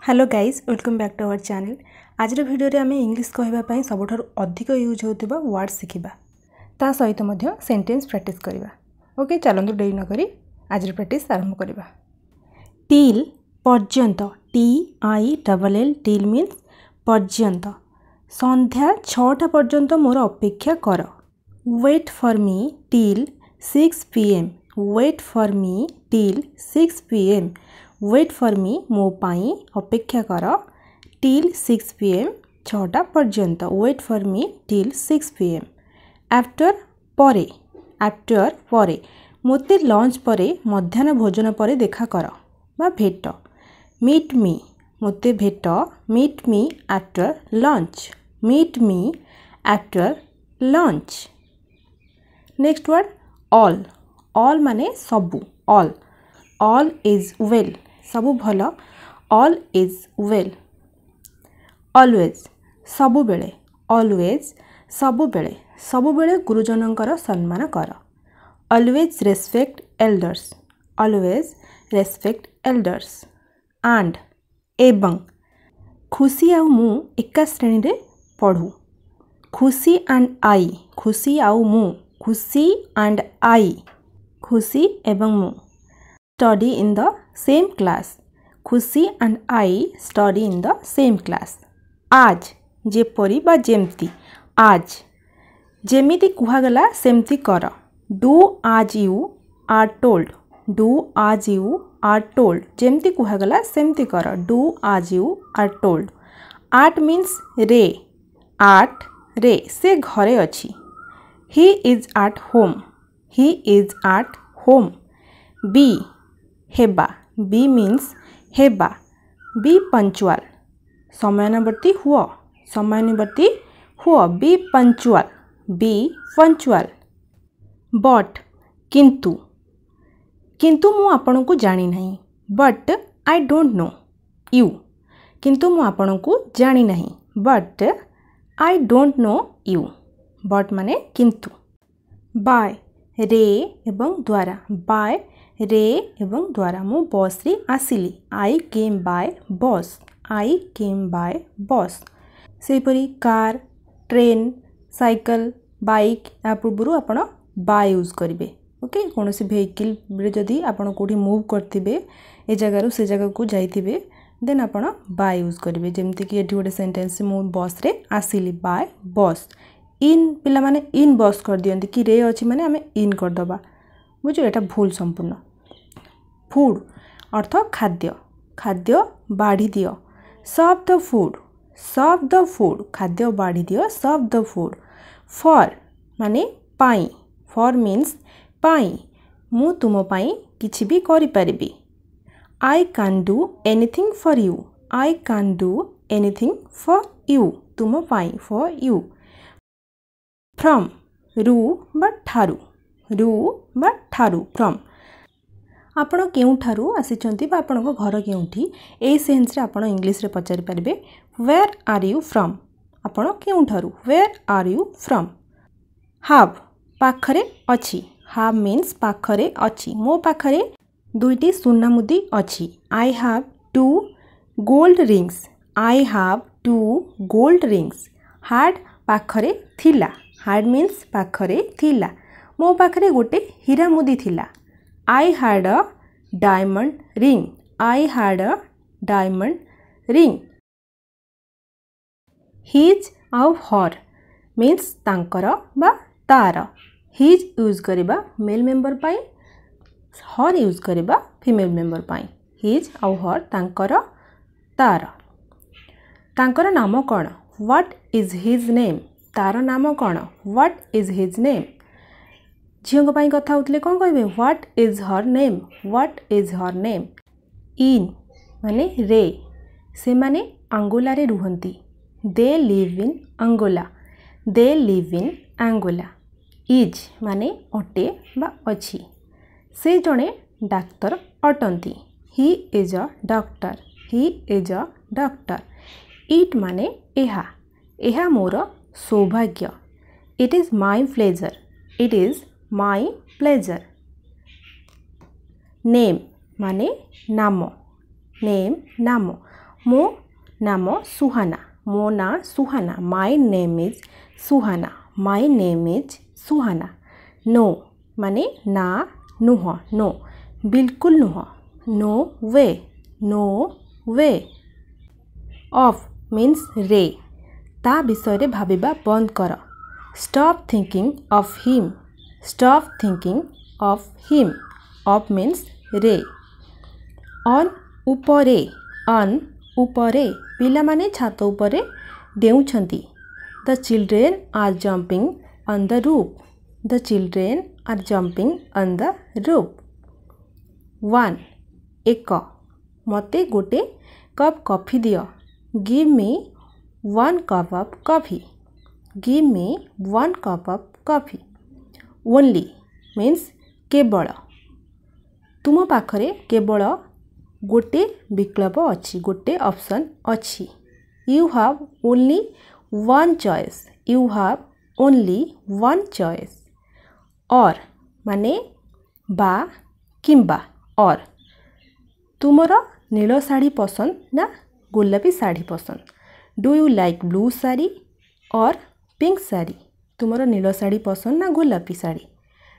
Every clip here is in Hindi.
Hello guys welcome back to our channel. आज भिडियो आम इंग्लिश कहवाई सबुठ अधिक यूज होता वर्ड शिखा ता सहित सेंटेंस प्रैक्टिस करवा। ओके चलतु डेरी नक आज प्रैक्टिस आरंभ करवा। टिल पर्यंत TILL टिल मीन्स पर्यंत संध्या 6टा पर्यंत मोर अपेक्षा कर। Wait for me till 6 PM। Wait for me till 6 PM। Wait for me मो पाई अपेक्षा कर टिल 6 PM 6टा पर्यंत। Wait for me till 6 PM। After परे आफ्टर परे मोते लंच परे मध्याह्न भोजन परे देखा कर बा भेट। मीट मी मोते भेट। Meet me after lunch. Meet me after lunch. Next word all. All माने सबू। ऑल ऑल इज वेल सबू भल। All is well. ऑलवेज सबु बेले। ऑलवेज सबु बेले सबु बेले गुरुजनंकर सम्मान कर। Always respect elders. Always respect elders. And एवं खुशी आउ मु एका श्रेणी रे पढ़ू। खुशी एंड आई खुशी आउ मु खुशी एंड आई खुशी एवं मु study in the same class. Khushi and I study in the same class. आज जेपरी बा जेमती। आज जेमिति कुहागला सेमती कर। Do as you are told. Do as you are told जेमती कुहागला सेमती कर। Do as you are told. At means रे। आट रे से घरे अछि। He is at home. He is at home. Be हेबा। बी मीन्स हेबा। बी पंचुअल समयानुवर्ती हुआ। समयानुवर्ती हुआ। Be punctual. Be punctual. But किंतु किंतु मु आपन को जानी नहीं। But I don't know you किंतु मु आपन को जानी नहीं। But I don't know you. But माने किंतु। बाय रे एवं द्वारा। बाय रे एवं द्वारा मु बस रे आसिली। आई केम बाय बस। आई केम बाय बस। सेपरी कार ट्रेन साइकिल बाइक या पूर्व आपड़ बाय यूज करेंगे। ओके कौन सी भेहिकल जदि आपड़ कौटी मूव करते ए जगार से जगह को जाइए देन आपड़ बाय यूज करेंगे। जमती कि ये गोटे सेंटेंस मु बस रे आसिली बाय बस। इन पिला माने इन बस कर दियंती कि रे अच्छी माने आमे इन करदबा बुझ एटा भूल संपूर्ण। फूड अर्थ खाद्य। खाद्य बाढ़ी दियो। Serve the food. Serve the food खाद्य बाढ़ी दियो। Serve the food. फॉर माने पाई। फॉर मीन्स पाई मु तुम पाई किछि भी करि परिबी। I can do anything for you. I can do anything for you तुम पाई फॉर यू। फ्रॉम रु बा ठारू। रु बा ठारू फ्रॉम आपण केउठारू आसिचंती बा आपण को घर केउठी ए सेंस रे आपण इंग्लिश रे पचारि परिबे वेयर आर यू फ्रॉम। आपण केउठारू where are you from. How पाखरे अछि। हाव मीन्स पाखरे अछि। मो पाखरे दुईटी सुन्ना मुदी अछि। I have 2 gold rings. I have 2 gold rings. हाड पाखरे थिला। हाड मीन्स पाखरे थिला। मो पाखरे गोटे हीरा मुदी थिला। I had a diamond ring. I had a diamond ring. His और her means तांकर बा तार। His यूज करिबा मेल मेंबर पाई। her यूज करिबा फीमेल मेंबर पाई। His और her तांकर तार। तांकर नाम कौन? What is his name? तार नाम कौन? What is his name? झील कथा होते कौन कहे what is her name. What is her name. In माने रे से माने अंगोला रे रुहंती। They live in Angola. They live in Angola. Is माने अटे बा अछि। से जड़े डाक्तर अटंती। He is a doctor. He is a doctor. It माने एहा। एहा मोर सौभाग्य। It is my pleasure. It is my pleasure. Name माने नाम। नेम नाम। मो नाम सुहाना, मो ना सुहाना, my name is Suhana, my name is Suhana. No माने ना नुह, नो बिल्कुल नुह, no way, no way. Off means रे, ता विषय भाविबा बंद कर। Stop thinking of him, stop thinking of him. Off means रे। ऑन उपरे, ऑन उपरे पिला माने छात उपरे डेउछंती। The children are jumping on the roof, the children are jumping on the roof. 1 एक, मते गोटे कप कॉफी दियो। Give me 1 cup of coffee, give me 1 cup of coffee. Only means केवल, तुम पाखरे केवल गोटे विकल्प अच्छी, गोटे ऑप्शन अच्छी। You have only 1 choice, you have only 1 choice. और माने बा किंबा और, तुमर नील साड़ी पसंद ना गोलापी साड़ी पसंद। Do you like blue sari और पिंक साड़ी, तुमर नील साड़ी पसंद ना गोलापी sari.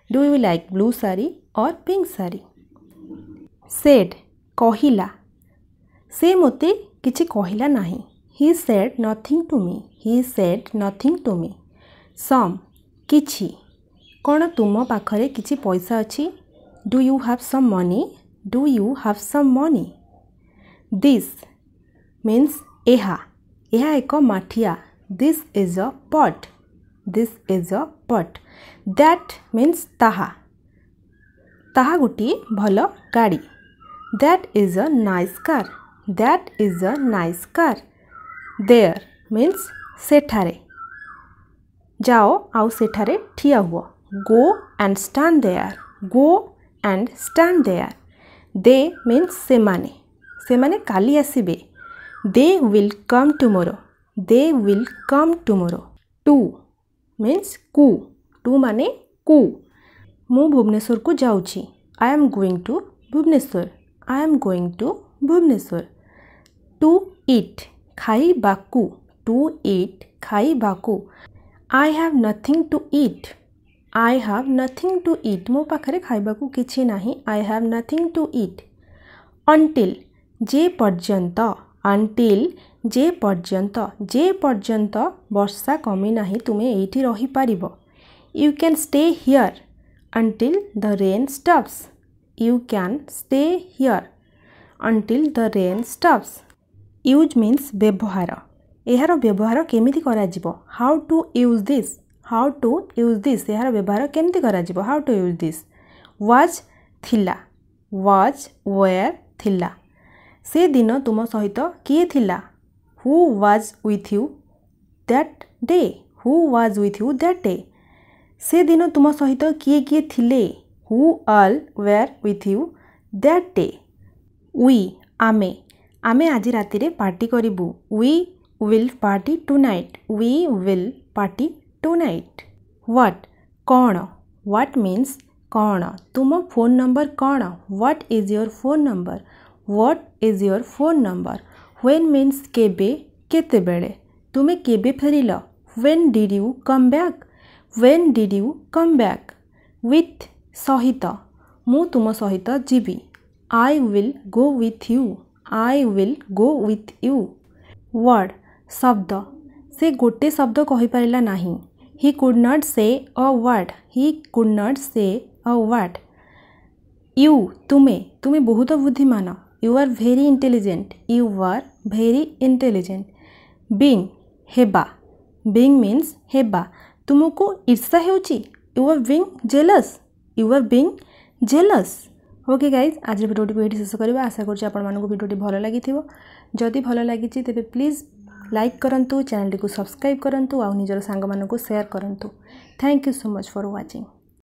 Do you like blue sari और पिंक साड़ी। सेड कहिला, से मोते किछि कहिला नाही। He said nothing to me, he said nothing to me. Some किछि, कौन तुम पाखरे किछि पैसा अच्छी। Do you have some money, do you have some money. This means एहा, एहा एक माठिया। दिस इज अ पट, दिस इज अ पट। दैट मीन्स ताहा, ताहा गोटी भल गाड़ी। That is a nice car, that is a nice car. There means सेठारे, जाओ आउ सेठारे ठिया हुआ। Go and stand there, go and stand there. They means सेमाने, सेमाने काली आसिबे। They will come tomorrow, they will come tomorrow. To means कु, टू माने कु। मु भुवनेश्वर को जाउची, I am going to Bhubaneswar, I am going to Bhubaneswar. To eat खाइबाकू, to eat खाइबाकू। I have nothing to eat, I have nothing to eat. मो पाखरे खाइबाकू किछि नाही, I have nothing to eat. Until जे पर्यंत, अंटिल जे पर्यंत, जे पर्यंत वर्षा कमी नाही तुमे एठी रही पारिबो। You can stay here until the rain stops, you can stay here until the rain stops. Use means व्यवहार, एहार व्यवहार केमिति करा जिवो। How to use this, how to use this, एहार व्यवहार केमिति करा जिवो। How to use this. Was थिला, वाज वेयर थिला। से दिन तुम सहित किए थिला। Who was with you that day, who was with you that day. से दिन तुम सहित किए किए थिले। Who all were with you that day. We आमे, आमे आज राति रे पार्टी करिबु। We will party tonight, we will party tonight. What कौन, व्हाट मीन्स कौन। तुम फोन नंबर कौन, what is your phone number, what is your phone number. When means केबे केते बेले। तुमे केबे फेरिल, when did you come back, when did you come back. With सहित, मु तुम सहित जीवी। I will go with you, I will go with you. Word शब्द, से गोटे शब्द कहि पारिला नाही। ही could not say a word, he could not say a word. You तुमे, तुमे बहुत बुद्धिमान। You are very intelligent, you are very intelligent. Being हेबा, बीइंग मीन्स हेबा। तुमको ईर्षा हेउची, you are being jealous, you are being jealous. Okay guys, आज भिडियोटी को ये शेष करवा। आशा करुँच आपको भिडियोटी भल लगी। जदि भल लगी तेरे प्लीज़ लाइक करंतु, चैनल को सब्सक्राइब करंतु, आ निजर सांग मानकु शेयर करंतु। Thank you so much for watching.